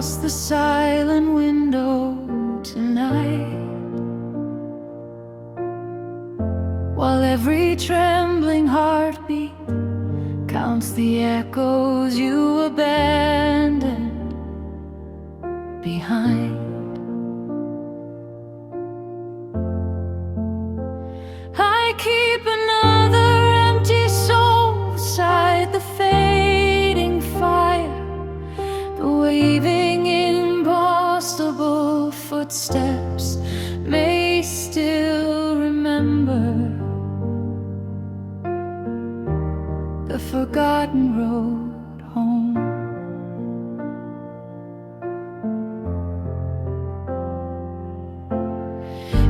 across the silent window tonight, while every trembling heartbeat counts the echoes you abandoned behind. I keep another empty soul beside the fading fire, the waving impossible footsteps may still remember the forgotten road home.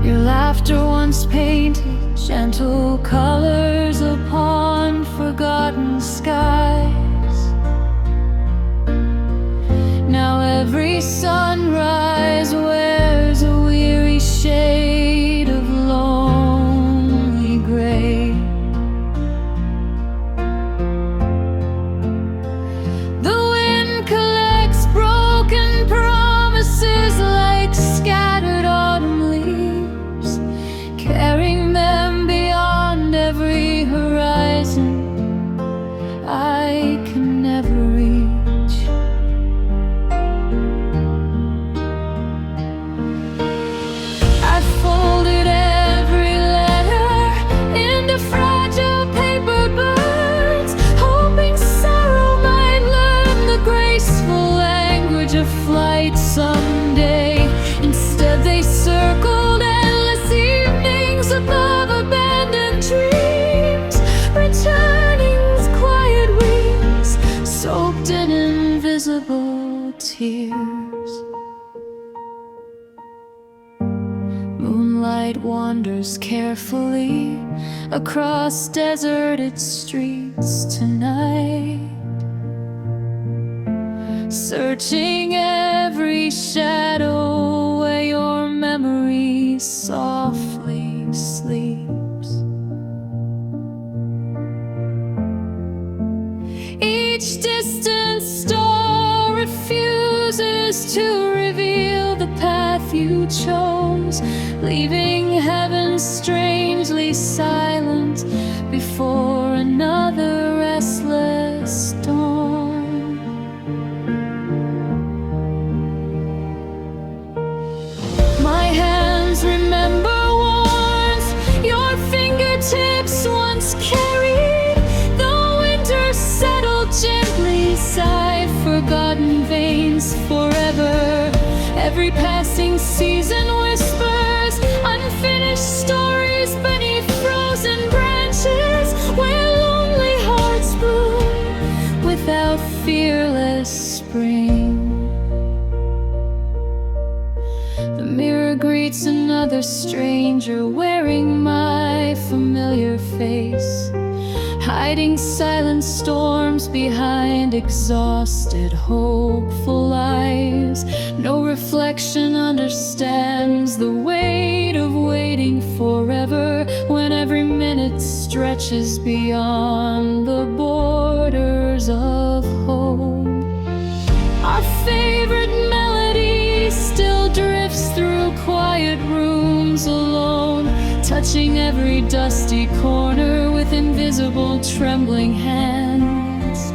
Your laughter once painted gentle colors upon forgotten skies. Now every sunrise wears a weary shade of lonely gray. The wind collects broken promises like scattered autumn leaves, carrying them beyond every horizon I can never reach. I folded every letter into fragile paper birds, hoping sorrow might learn the graceful language of flight someday. Instead they circled endless evenings above abandoned dreams, returning with quiet wings soaked in invisible tears. Moonlight wanders carefully across deserted streets tonight, searching every shadow where your memory softly sleeps. Each distant star refuses to reveal the path you chose, leaving heaven strangely silent before another restless dawn. My hands remember warmth your fingertips once carried. The winter settled gently inside forgotten veins forever. Every passing season whispers unfinished stories beneath frozen branches, where lonely hearts bloom without fearless spring. The mirror greets another stranger wearing my familiar face, hiding silent storms behind exhausted, hopeful eyes. No reflection understands the weight of waiting forever, when every minute stretches beyond the borders of hope. Our favorite melody still drifts through quiet rooms alone, touching every dusty corner with invisible trembling hands.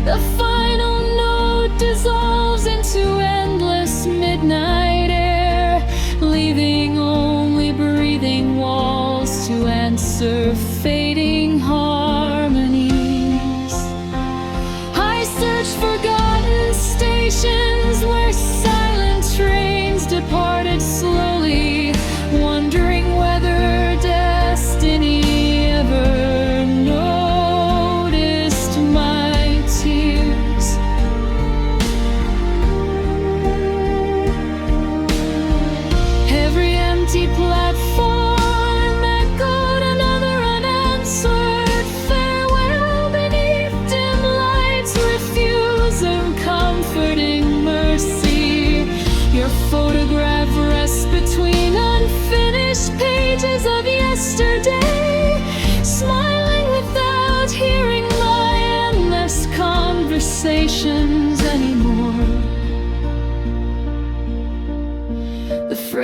The final note dissolves into endless midnight air, leaving only breathing walls to answer fading harmonies. I search forgotten stations where silent trains departed slowly, wondering whether destiny ever noticed my tears.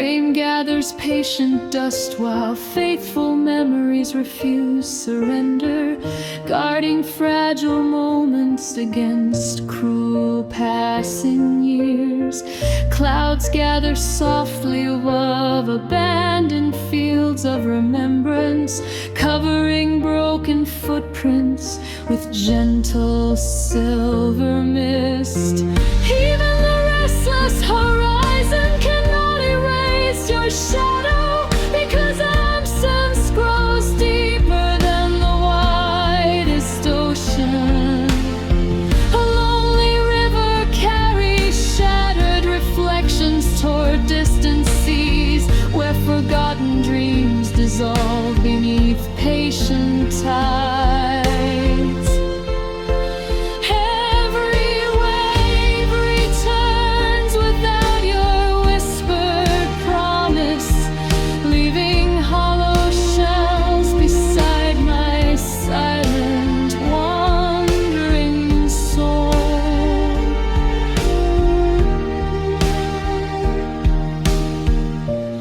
Rain gathers patient dust while faithful memories refuse surrender, guarding fragile moments against cruel passing years. Clouds gather softly above abandoned fields of remembrance, covering broken footprints with gentle silver mist. Even the restless horizon cannot erase your shadow, because absence grows deeper than the widest ocean. A lonely river carries shattered reflections toward distant seas, where forgotten dreams dissolve beneath patient tides. Every wave returns without your whispered promise, leaving hollow shells beside my silent wandering soul.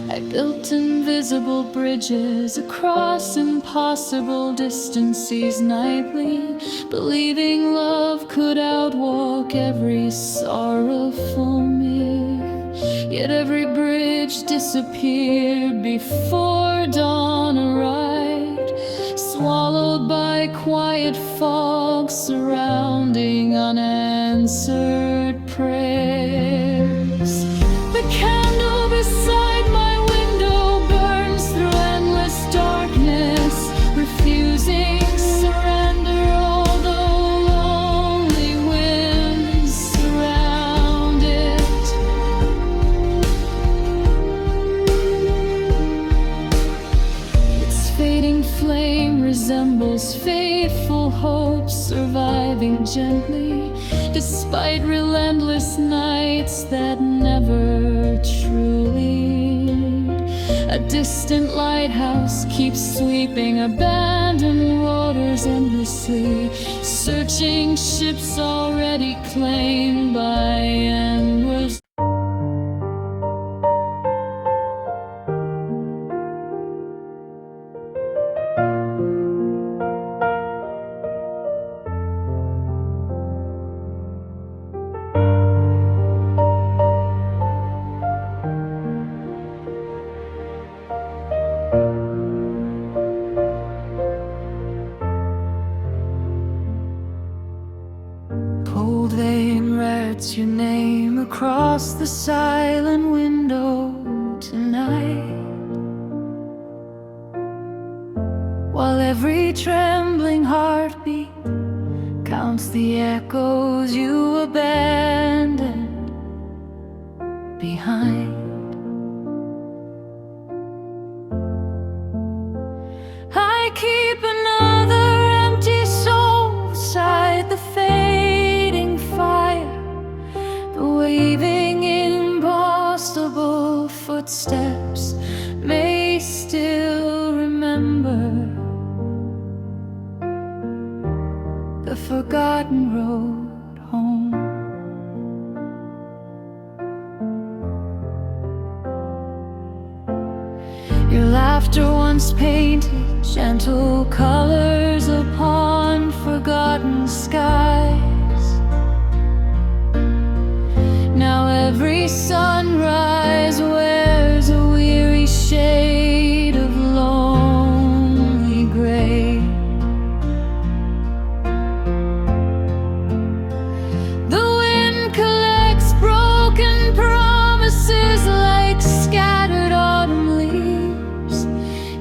I built invisible bridges across impossible distances nightly, believing love could outwalk every sorrowful myth. Yet every bridge disappeared before dawn arrived, swallowed by quiet fog surrounding unanswered prayers. The candle beside my window burns through endless darkness, refusing surrender, although lonely winds surround it. Its fading flame resembles faithful hope surviving gently, despite relentless nights that never truly end. A distant lighthouse keeps sweeping abandoned waters endlessly, searching ships already claimed by endless. Cold vein writes your name across the silent window tonight, while every trembling heartbeat counts the echoes you abandoned behind. I keep another empty soul beside the fading fire, the waving impossible footsteps may still remember the forgotten road home. Your laughter once painted gentle colors upon forgotten skies. Now every sunrise wears a weary shade of lonely gray. The wind collects broken promises like scattered autumn leaves,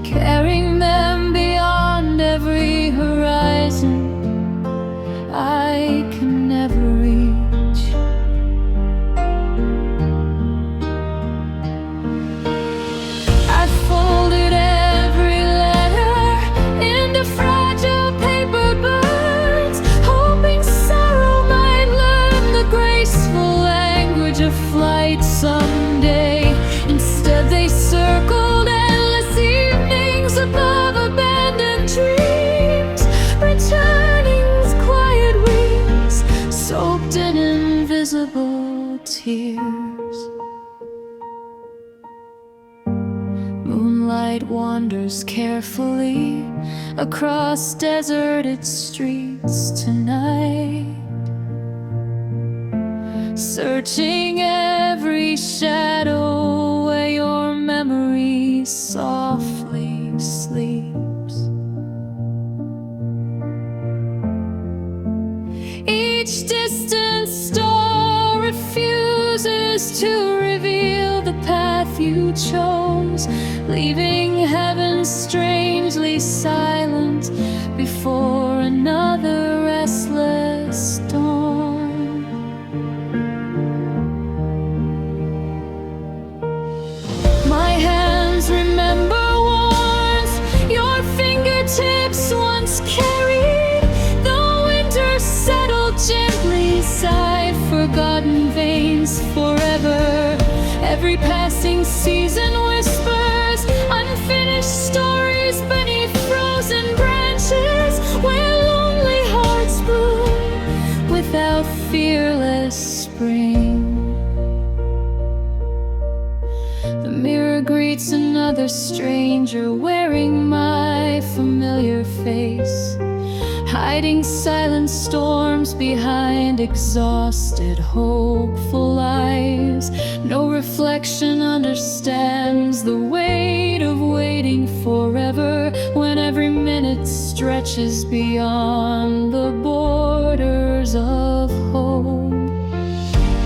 carrying them beyond every horizon I can never reach. I folded every letter into fragile paper birds, hoping sorrow might learn the graceful language of flight someday. Instead they circled endless evenings above abandoned dreams, returning with quiet wings soaked in invisible tears. light wanders carefully across deserted streets tonight, searching every shadow where your memory softly sleeps. Each distant star refuses to reveal the path you chose, leaving heaven strangely silent before another restless dawn. My hands remember warmth your fingertips once carried. The winter settled gently inside forgotten veins forever. Every passing season whispers unfinished stories beneath frozen branches, where lonely hearts bloom without fearless spring. The mirror greets another stranger wearing my familiar face, hiding silent storms behind exhausted, hopeful eyes. No reflection understands the weight of waiting forever, when every minute stretches beyond the borders of hope.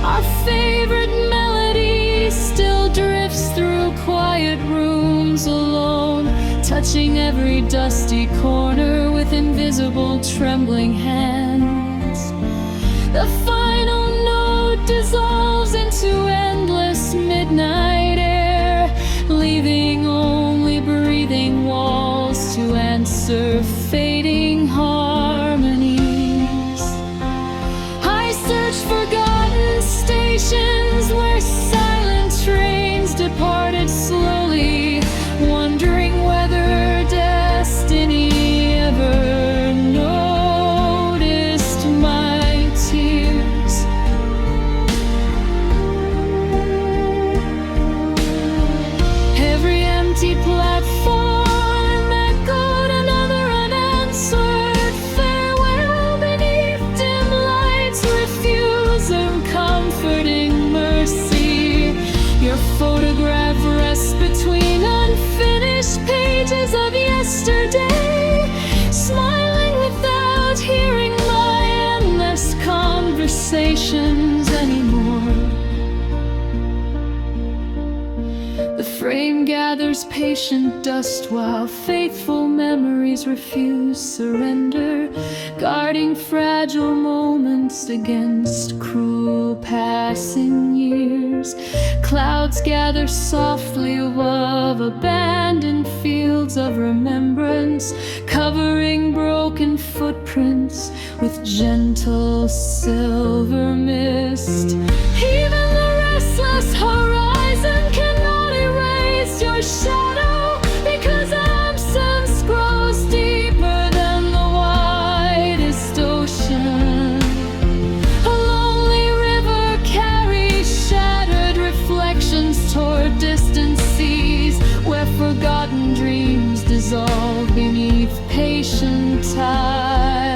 Our favorite melody still drifts through quiet rooms alone, touching every dusty corner with invisible trembling hands. The final note dissolves into endless midnight air, leaving only breathing walls to answer fading harmonies. I search forgotten stations where silent trains departed slowly, wondering whether destiny ever noticed my tears. Every empty platform echoed another unanswered farewell beneath dim lights, refuse of comforting mercy. Your photograph rests between unfinished pages of yesterday, smiling without hearing my endless conversations anymore. The frame gathers patient dust while faithful memories refuse surrender, guarding fragile moments against cruel passing years. Clouds gather softly above abandoned fields of remembrance, covering broken footprints with gentle silver mist. Even the restless horizon cannot erase your shadow, because absence grows deeper than the widest ocean. A lonely river carries shattered reflections toward distant seas, where forgotten dreams dissolve beneath patient tides.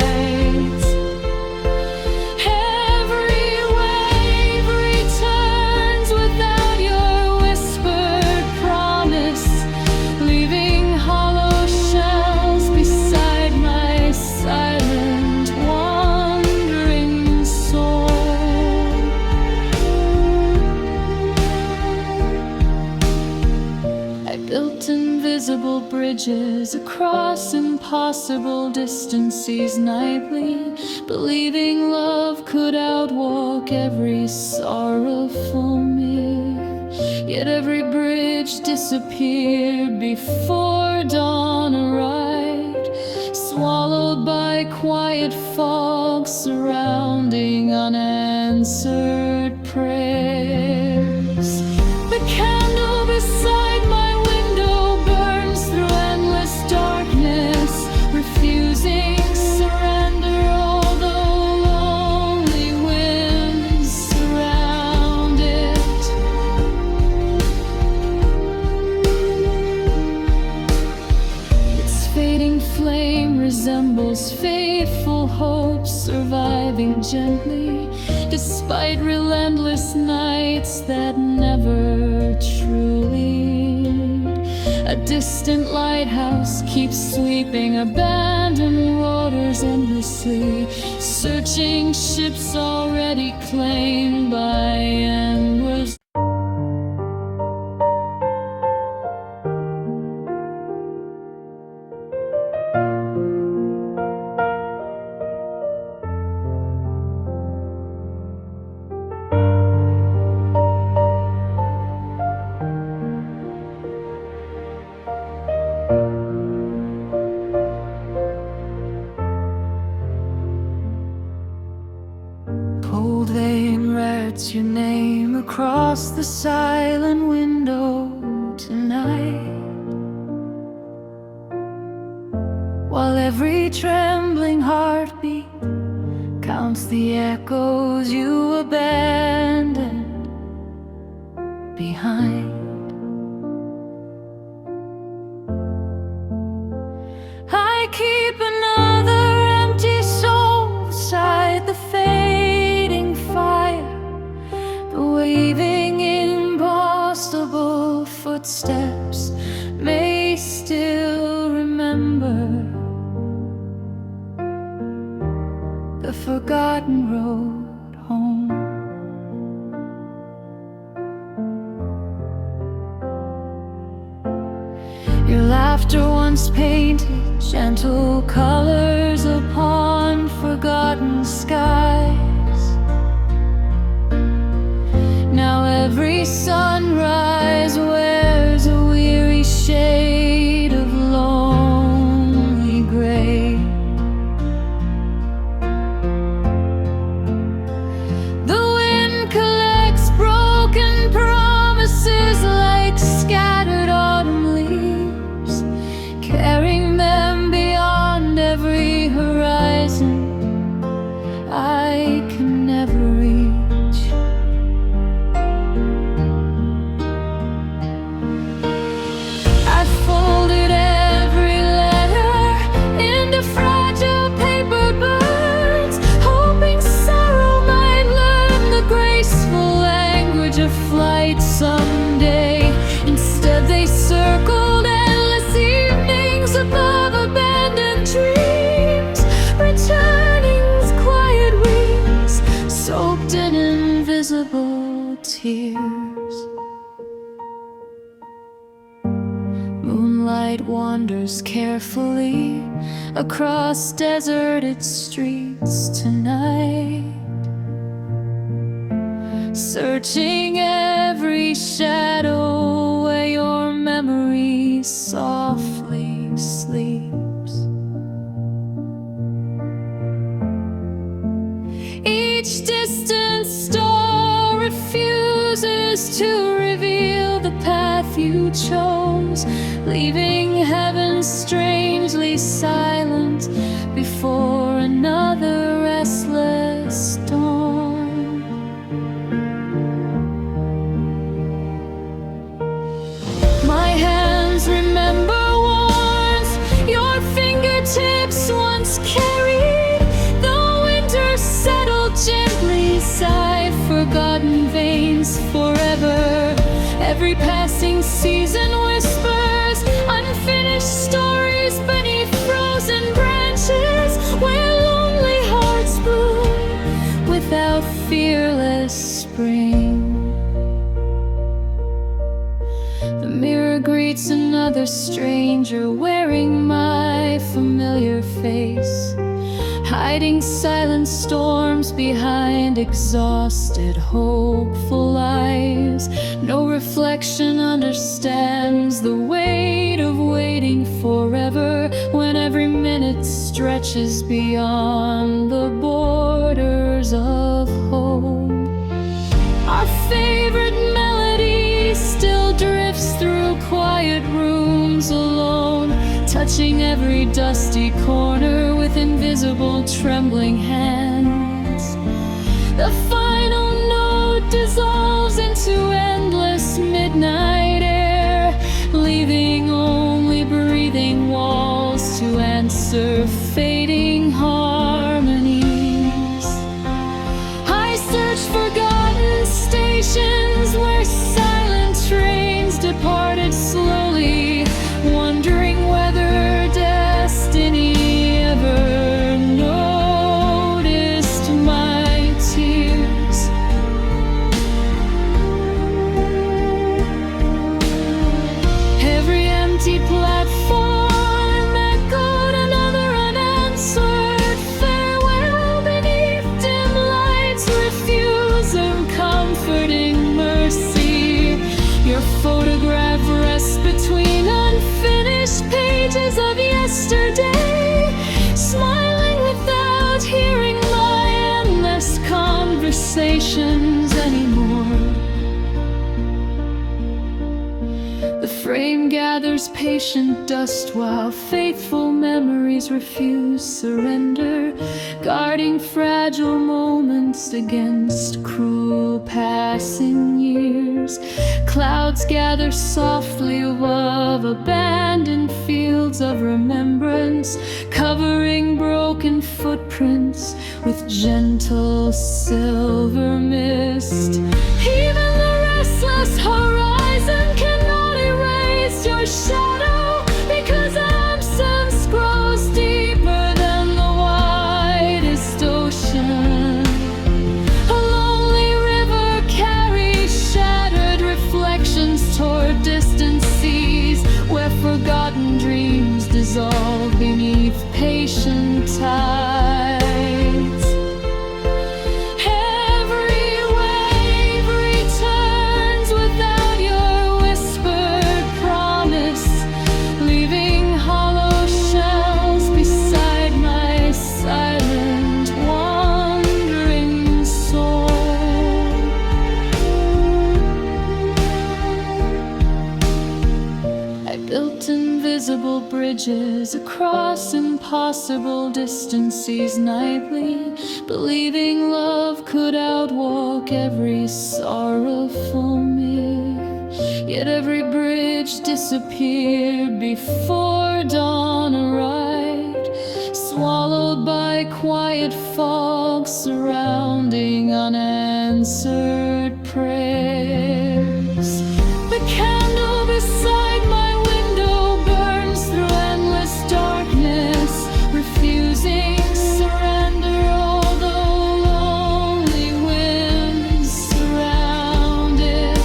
Every wave returns without your whispered promise, leaving hollow shells beside my silent wandering soul. I built invisible bridges across impossible distances nightly, believing love could outwalk every sorrowful myth. Yet every bridge disappeared before dawn arrived, swallowed by quiet fog surrounding unanswered prayers. The candle beside my window burns through endless darkness, refusing surrender, although lonely winds surround it. gently, despite relentless nights that never truly end. A distant lighthouse keeps sweeping abandoned waters endlessly, searching ships already claimed by endless. Cold vein writes your name across the silent window tonight, while every trembling heartbeat counts the echoes you abandoned behind. I keep another empty soul beside the fading fire, the waving impossible footsteps may still remember the forgotten road home. Your laughter once painted gentle colors upon forgotten skies. Now every sunrise wears a weary shade of lonely gray. The wind collects broken promises like scattered autumn leaves, carrying them beyond every horizon I can never reach. I folded every letter into fragile paper birds, hoping sorrow might learn the graceful language of flight someday. Instead they circled endless evenings above abandoned dreams, returning with quiet wings soaked in invisible tears. Moonlight wanders carefully across deserted streets tonight, searching every shadow where your memory softly sleeps. Each distant star refuses to reveal the path you chose, leaving heaven strangely silent before another restless dawn. My hands remember warmth your fingertips once carried. The winter settled gently inside forgotten veins forever. Every passing season whispers unfinished stories beneath frozen branches, where lonely hearts bloom without fearless spring. The mirror greets another stranger wearing my familiar face, hiding silent storms behind exhausted, hopeful eyes. No reflection understands the weight of waiting forever, when every minute stretches beyond the borders of hope. Our favorite melody still drifts through quiet rooms alone, touching every dusty corner with invisible trembling hands. The final note dissolves into endless midnight air, leaving only breathing walls to answer fading harmonies. frame gathers patient dust while faithful memories refuse surrender, guarding fragile moments against cruel passing years. Clouds gather softly above abandoned fields of remembrance, covering broken footprints with gentle silver mist. Even the restless horizon cannot erase your shadow, because absence grows deeper than the widest ocean. A lonely river carries shattered reflections toward distant seas, where forgotten dreams dissolve beneath patient tides. Every wave returns without your whispered promise, leaving hollow shells beside my silent wandering soul. I built invisible bridges across impossible distances nightly, believing love could outwalk every sorrowful myth. Yet every bridge disappeared before dawn arrived, swallowed by quiet fog surrounding unanswered prayers. The candle beside my window burns through endless darkness, refusing surrender, although lonely winds surround it.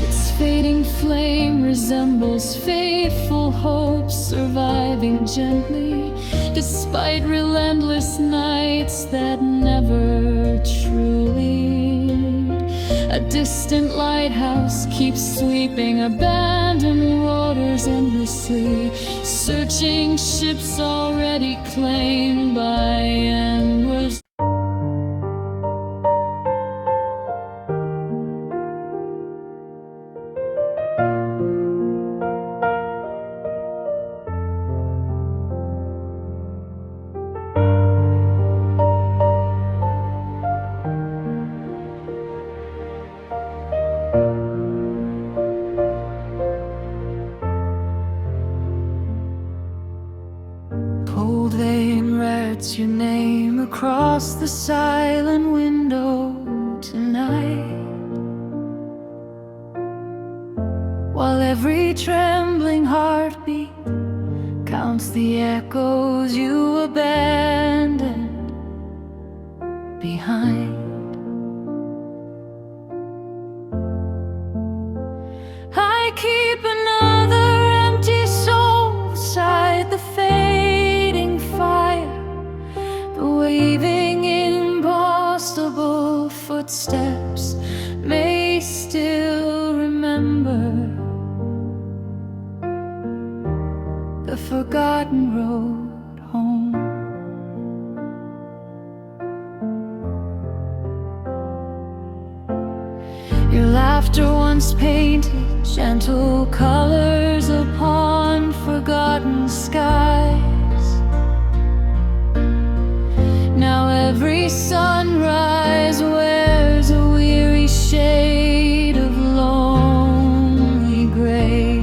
Its fading flame resembles faithful hope surviving gently, despite relentless nights that never truly end. A distant lighthouse keeps sweeping abandoned waters endlessly, searching ships already claimed by endless. Cold vein writes your name across the silent window tonight, while every trembling heartbeat counts the echoes you abandoned behind. I keep another empty soul beside the fading fire, the waving impossible footsteps may still remember the forgotten road home. Your laughter once painted gentle colors upon forgotten skies. Now every sunrise wears a weary shade of lonely gray.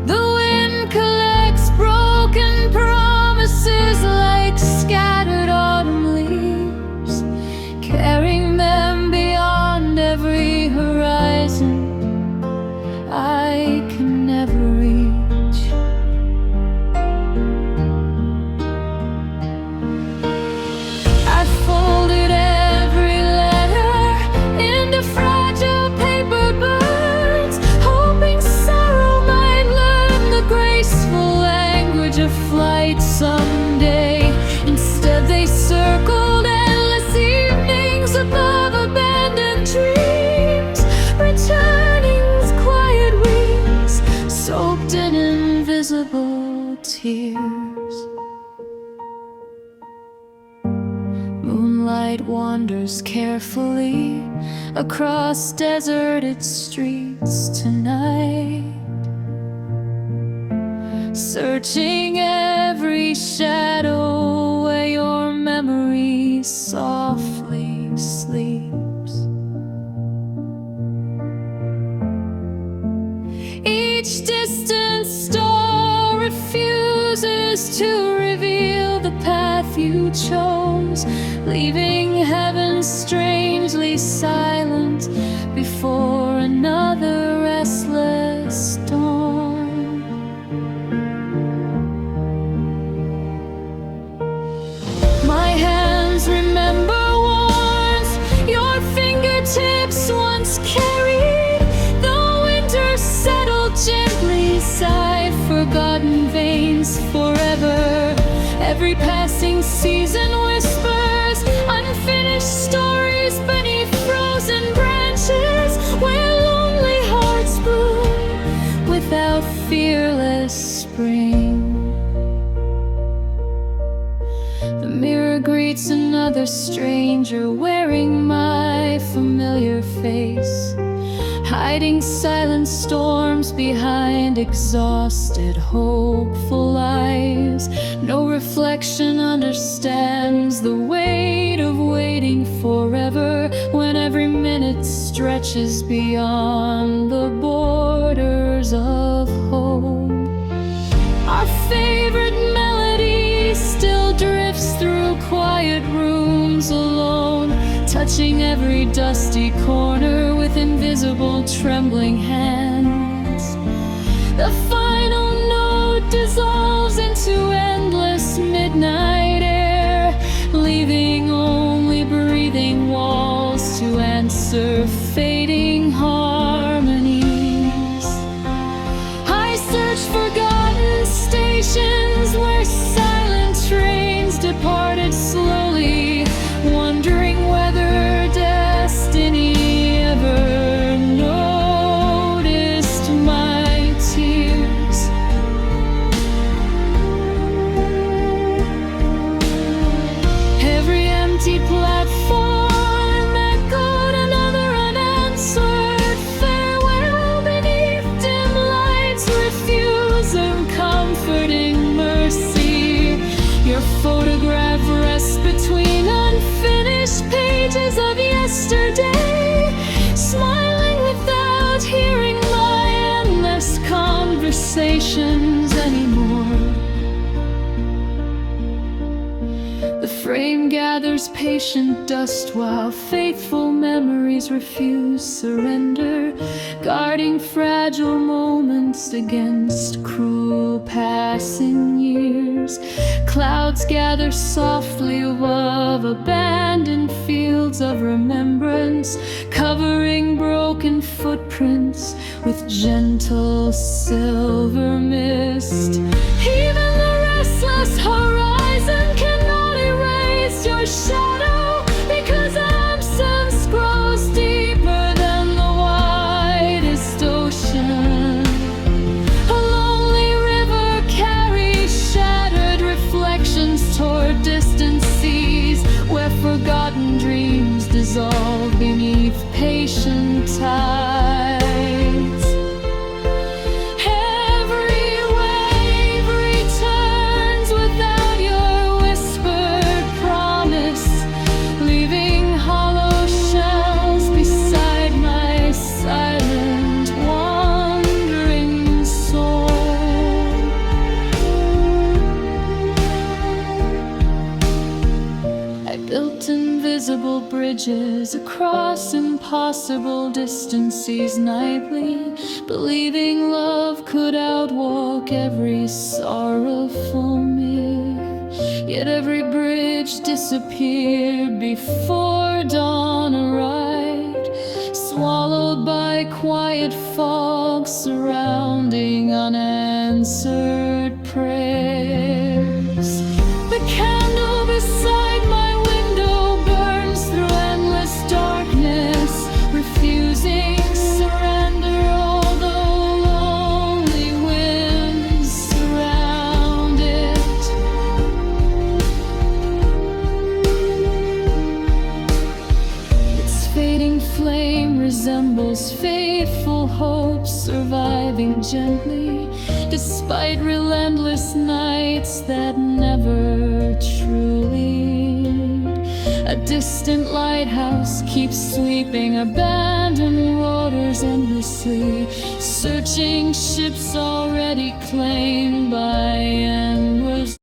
The wind collects broken promises like scattered autumn leaves, carrying them beyond every horizon I can never reach. I folded every letter into fragile paper birds, hoping sorrow might learn the graceful language of flight someday. Instead they circled endless evenings above abandoned dreams, returning with quiet wings soaked in invisible tears. light wanders carefully across deserted streets tonight, searching every shadow where your memory softly sleeps. Each distant star refuses to reveal the path you chose, leaving heaven strangely silent before another restless dawn. My hands remember warmth your fingertips once carried. The winter settled gently inside forgotten veins forever. Every passing season whispers unfinished stories beneath frozen branches, where lonely hearts bloom without fearless spring. The mirror greets another stranger wearing my familiar face, hiding silent storms behind exhausted, hopeful eyes. No reflection understands the weight of waiting forever, when every minute stretches beyond the borders of hope. Our favorite melody still drifts through quiet rooms alone, touching every dusty corner with invisible trembling hands. The final note dissolves into endless midnight air, leaving only breathing walls to answer fading harmonies. I search forgotten stations where silent trains departed slowly, wondering whether destiny ever noticed my tears. Every empty platform echoed another unanswered farewell beneath dim lights, refuse of comforting mercy. Your photograph rests between unfinished pages of yesterday, smiling without hearing my endless conversations anymore. The frame gathers patient dust while faithful memories refuse surrender, guarding fragile moments against cruel passing years. Clouds gather softly above abandoned fields of remembrance, covering broken footprints with gentle silver mist. Even the restless horizon cannot erase your shadow, because absence grows deeper than the widest ocean. A lonely river carries shattered reflections toward distant seas, where forgotten dreams dissolve beneath patient tides. Every wave returns without your whispered promise, leaving hollow shells beside my silent wandering soul. I built invisible bridges across impossible distances nightly, believing love could outwalk every sorrowful myth. Yet every bridge disappeared before dawn arrived, swallowed by quiet fog surrounding unanswered prayers. The candle beside my window burns through endless darkness, refusing surrender, although lonely winds surround it. gently, despite relentless nights that never truly. A distant lighthouse keeps sweeping abandoned waters endlessly, searching ships already claimed by endless